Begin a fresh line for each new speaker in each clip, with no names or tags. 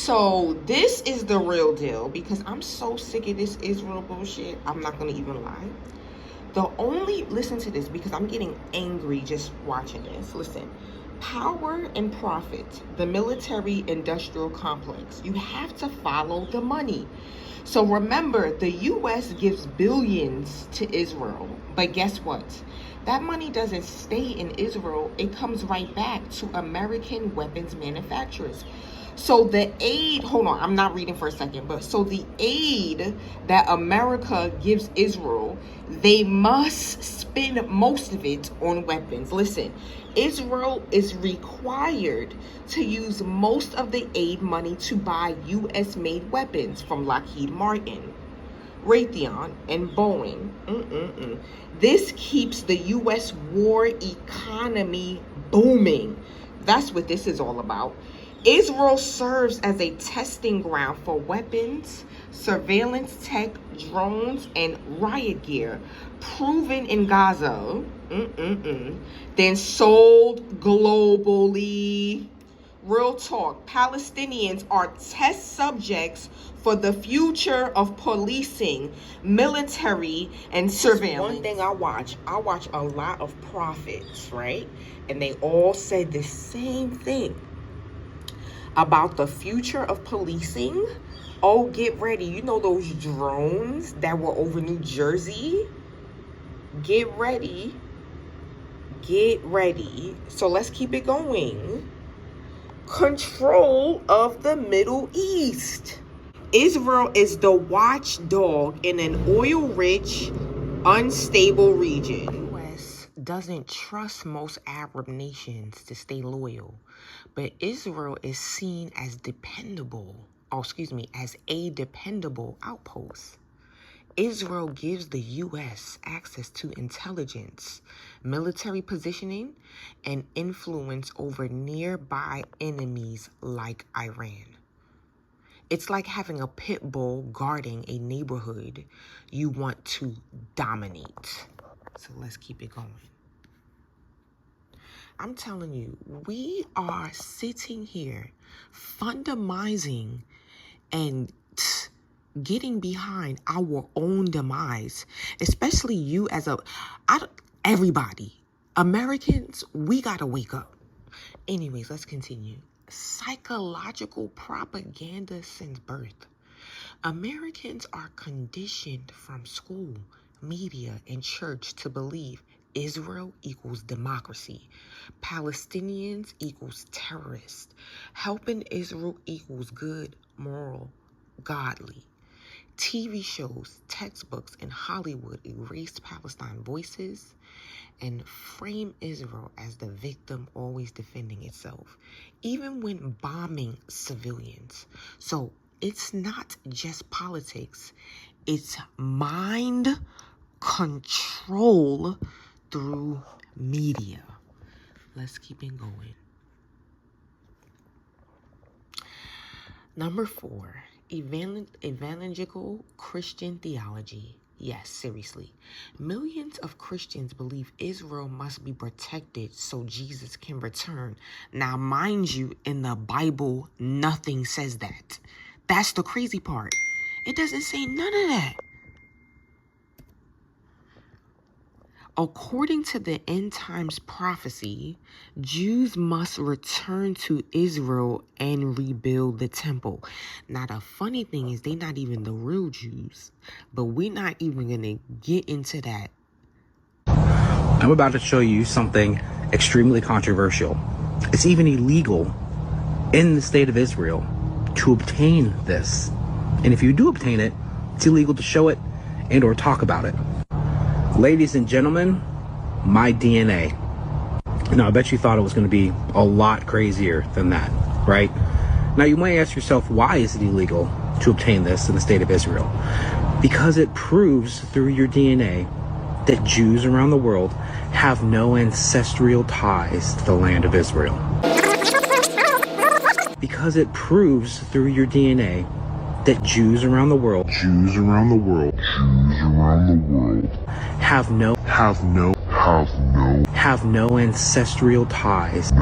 So this is the real deal, because I'm so sick of this Israel bullshit. I'm not gonna even lie. Listen to this, because I'm getting angry just watching this. Listen, power and profit, the military industrial complex. You have to follow the money. So remember, the U.S. gives billions to Israel, but guess what? That money doesn't stay in Israel. It comes right back to American weapons manufacturers. So the aid, hold on, I'm not reading for a second, but so the aid that America gives Israel, they must spend most of it on weapons. Listen, Israel is required to use most of the aid money to buy U.S. made weapons from Lockheed Martin, Raytheon, and Boeing. This keeps the U.S. war economy booming. That's what this is all about. Israel serves as a testing ground for weapons, surveillance tech, drones, and riot gear proven in Gaza, then sold globally. Real talk, Palestinians are test subjects for the future of policing, military, and surveillance. One thing I watch a lot of prophets, right? And they all said the same thing about the future of policing. Oh, get ready. You know those drones that were over New Jersey? Get ready. Get ready. So let's keep it going. Control of the Middle East. Israel is the watchdog in an oil-rich, unstable region. The U.S. doesn't trust most Arab nations to stay loyal, but Israel is seen as as a dependable outpost. Israel gives the U.S. access to intelligence, military positioning, and influence over nearby enemies like Iran. It's like having a pit bull guarding a neighborhood you want to dominate. So let's keep it going. I'm telling you, we are sitting here fundamizing and getting behind our own demise, especially you as everybody. Americans, we gotta wake up. Anyways, let's continue. Psychological propaganda since birth. Americans are conditioned from school, media, and church to believe Israel equals democracy. Palestinians equals terrorist. Helping Israel equals good, moral, godly. TV shows, textbooks, and Hollywood erased Palestine voices and frame Israel as the victim always defending itself, even when bombing civilians. So it's not just politics, it's mind control through media. Let's keep it going. Number 4, evangelical Christian theology. Yes, seriously. Millions of Christians believe Israel must be protected so Jesus can return. Now, mind you, in the Bible, nothing says that. That's the crazy part. It doesn't say none of that. According to the end times prophecy, Jews must return to Israel and rebuild the temple. Now, the funny thing is they're not even the real Jews, but we're not even going to get into that.
I'm about to show you something extremely controversial. It's even illegal in the state of Israel to obtain this. And if you do obtain it, it's illegal to show it and or talk about it. Ladies and gentlemen, my DNA. Now, I bet you thought it was going to be a lot crazier than that, right? Now, you might ask yourself, why is it illegal to obtain this in the state of Israel? Because it proves through your DNA that Jews around the world have no ancestral ties to the land of Israel. Because it proves through your DNA that Jews around the world have no have no ancestral ties to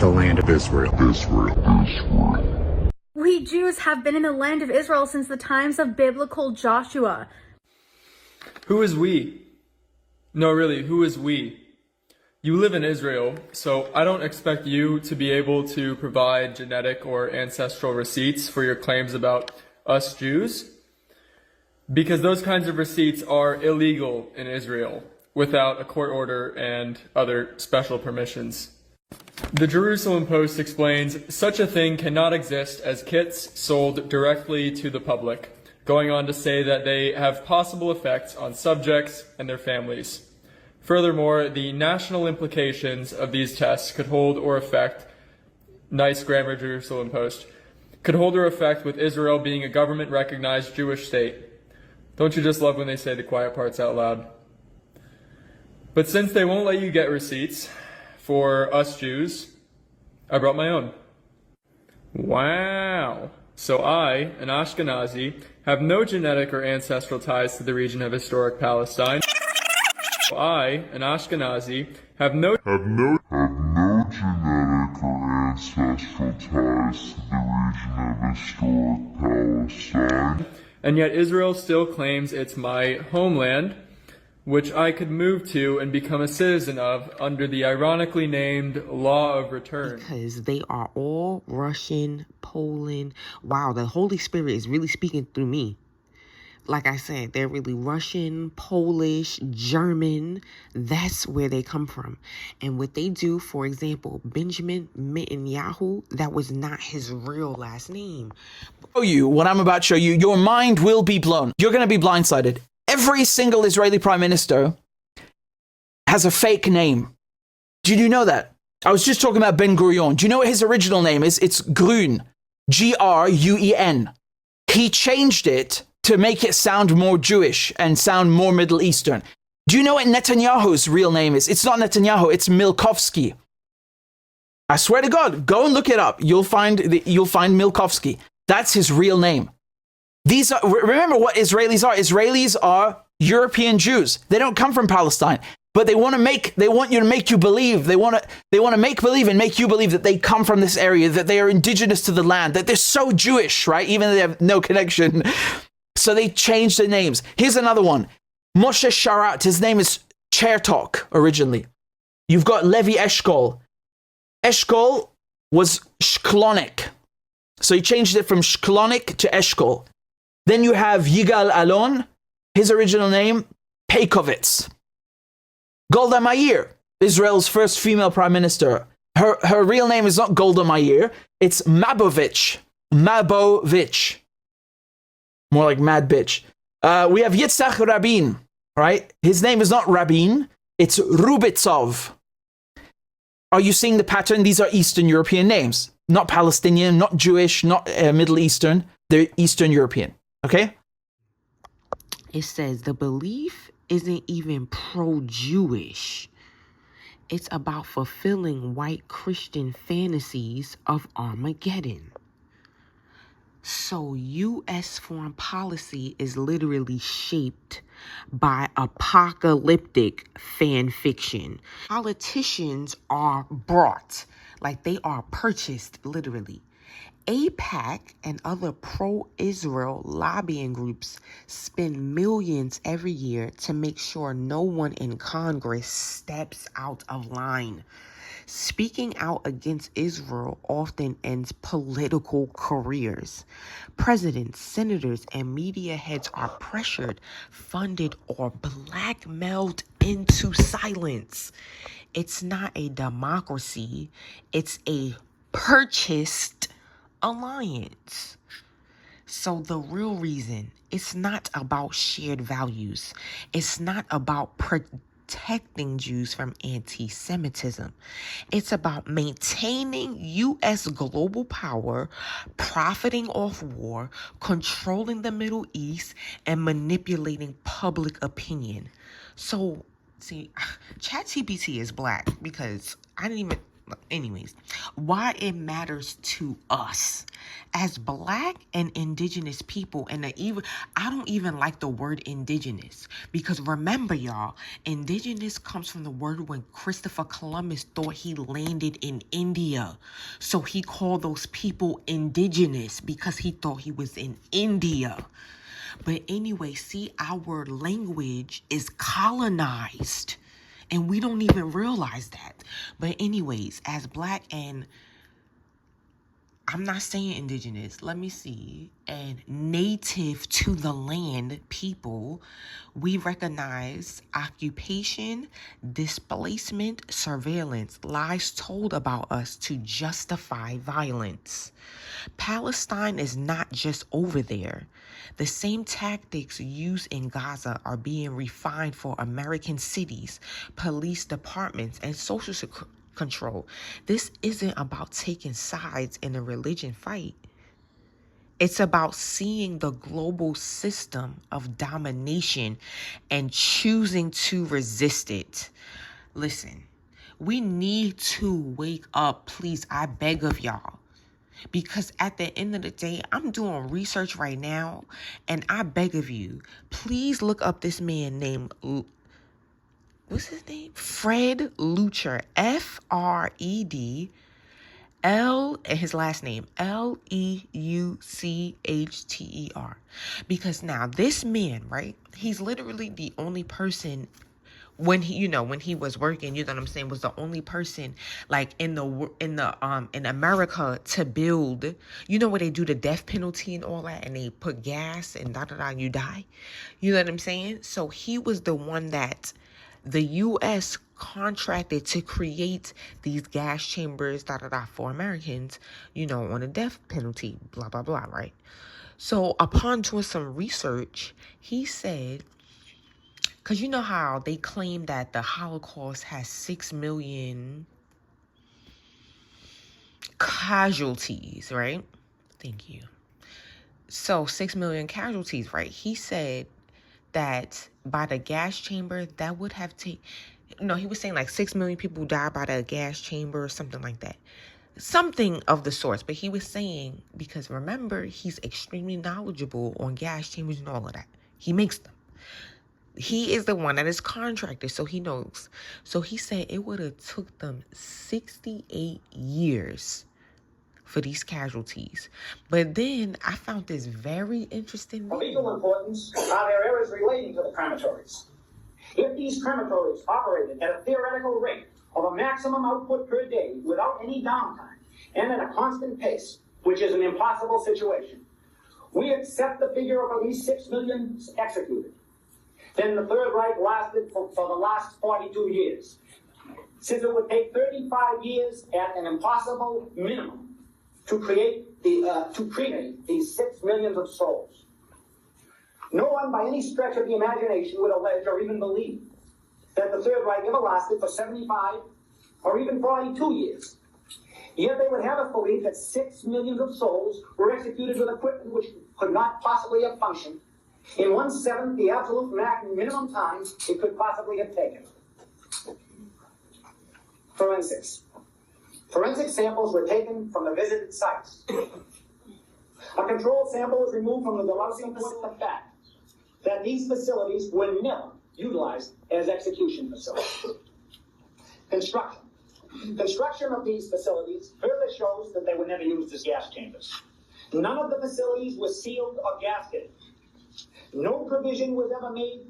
the land of Israel.
We Jews have been in the land of Israel since the times of biblical Joshua.
Who is we? No, really, who is we? You live in Israel, so I don't expect you to be able to provide genetic or ancestral receipts for your claims about us Jews, because those kinds of receipts are illegal in Israel without a court order and other special permissions. The Jerusalem Post explains such a thing cannot exist as kits sold directly to the public, going on to say that they have possible effects on subjects and their families. Furthermore, the national implications of these tests could hold or affect, nice grammar, Jerusalem Post, could hold or affect with Israel being a government-recognized Jewish state. Don't you just love when they say the quiet parts out loud? But since they won't let you get receipts for us Jews, I brought my own. Wow. So I, an Ashkenazi, have no genetic or ancestral ties to the region of historic Palestine. I, an Ashkenazi, have no genetic or ancestral ties to the region of historic Palestine. And yet Israel still claims it's my homeland, which I could move to and become a citizen of under the ironically named Law of Return.
Because they are all Russian, Poland. Wow, the Holy Spirit is really speaking through me. Like I said, they're really Russian, Polish, German. That's where they come from. And what they do, for example, Benjamin Netanyahu, that was not his real last name.
What I'm about to show you, your mind will be blown. You're going to be blindsided. Every single Israeli prime minister has a fake name. Did you know that? I was just talking about Ben Gurion. Do you know what his original name is? It's Gruen. Gruen. He changed it to make it sound more Jewish and sound more Middle Eastern. Do you know what Netanyahu's real name is? It's not Netanyahu, it's Milkovsky. I swear to God, go and look it up. You'll find Milkovsky. That's his real name. These are, remember what Israelis are. Israelis are European Jews. They don't come from Palestine, but they want you to make you believe. They want to make believe and make you believe that they come from this area, that they are indigenous to the land, that they're so Jewish, right? Even though they have no connection. So they changed their names. Here's another one. Moshe Sharat. His name is Chertok originally. You've got Levi Eshkol. Eshkol was Shklonik. So he changed it from Shklonik to Eshkol. Then you have Yigal Alon. His original name, Peikovitz. Golda Meir, Israel's first female prime minister. Her real name is not Golda Meir. It's Mabovich. Mabovich. More like mad bitch. We have Yitzhak Rabin, right? His name is not Rabin, it's Rubitsov. Are you seeing the pattern? These are Eastern European names. Not Palestinian, not Jewish, not Middle Eastern. They're Eastern European, okay?
It says the belief isn't even pro-Jewish. It's about fulfilling white Christian fantasies of Armageddon. So U.S. foreign policy is literally shaped by apocalyptic fan fiction. Politicians are bought, like they are purchased, literally. AIPAC and other pro-Israel lobbying groups spend millions every year to make sure no one in Congress steps out of line. Speaking out against Israel often ends political careers. Presidents, senators, and media heads are pressured, funded, or blackmailed into silence. It's not a democracy. It's a purchased alliance. So the real reason, it's not about shared values. It's not about protecting Jews from anti-Semitism. It's about maintaining U.S. global power, profiting off war, controlling the Middle East, and manipulating public opinion. So, see, ChatGPT is black because I didn't even anyways, why it matters to us as Black and indigenous people. And I don't even like the word indigenous, because remember, y'all, indigenous comes from the word when Christopher Columbus thought he landed in India. So he called those people indigenous because he thought he was in India. But anyway, see, our language is colonized and we don't even realize that. But anyways, as Black and, I'm not saying indigenous, let me see, and native to the land people, we recognize occupation, displacement, surveillance, lies told about us to justify violence. Palestine is not just over there. The same tactics used in Gaza are being refined for American cities, police departments, and social control. This isn't about taking sides in a religion fight. It's about seeing the global system of domination and choosing to resist it. Listen, we need to wake up, please. I beg of y'all. Because at the end of the day, I'm doing research right now, and I beg of you, please look up this man named, what's his name? Fred Leuchter, Fred L, and his last name, Leuchter. Because now this man, right, he's literally the only person when he was working, you know what I'm saying, was the only person like in America to build, you know, where they do the death penalty and all that, and they put gas and and you die. You know what I'm saying? So he was the one that the U.S. contracted to create these gas chambers, for Americans, you know, on a death penalty, blah, blah, blah, right? So upon doing some research, he said, because you know how they claim that the Holocaust has 6 million casualties, right? Thank you. So 6 million casualties, right? He said that by the gas chamber, that would have taken, he was saying like 6 million people died by the gas chamber or something like that. Something of the sorts. But he was saying, because remember, he's extremely knowledgeable on gas chambers and all of that. He makes them. He is the one that is contracted, so he knows. So he said it would have took them 68 years for these casualties. But then I found this very interesting.
Of equal importance are their errors relating to the crematories. If these crematories operated at a theoretical rate of a maximum output per day without any downtime and at a constant pace, which is an impossible situation, we accept the figure of at least 6 million executed. Then the Third Reich lasted for the last 42 years. Since it would take 35 years at an impossible minimum to create these 6 million of souls. No one by any stretch of the imagination would allege or even believe that the Third Reich ever lasted for 75 or even 42 years. Yet they would have us believe that 6 million of souls were executed with equipment which could not possibly have functioned in 1/7 the absolute minimum time it could possibly have taken. Forensics. Forensic samples were taken from the visited sites. A control sample was removed from the Delousing facility. The fact that these facilities were never utilized as execution facilities. Construction. Construction of these facilities further shows that they were never used as gas chambers. None of the facilities were sealed or gasketed. No provision was ever made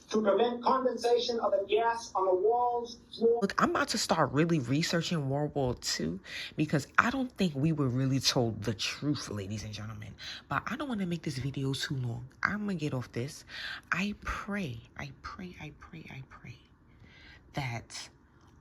to prevent condensation of the gas on the walls, floor.
Look, I'm about to start really researching World War II because I don't think we were really told the truth, ladies and gentlemen. But I don't want to make this video too long. I'm going to get off this. I pray that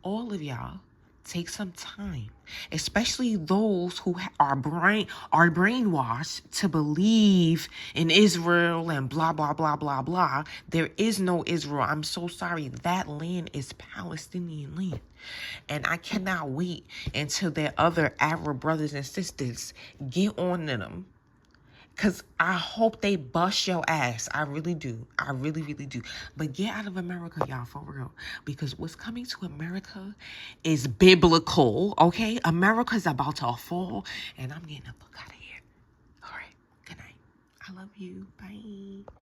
all of y'all take some time, especially those who are brainwashed to believe in Israel and blah, blah, blah, blah, blah. There is no Israel. I'm so sorry. That land is Palestinian land. And I cannot wait until their other Arab brothers and sisters get on to them Because I hope they bust your ass. I really do. I really, really do. But get out of America, y'all, for real. Because what's coming to America is biblical, okay? America's about to fall, and I'm getting the fuck out of here. All right. Good night. I love you. Bye.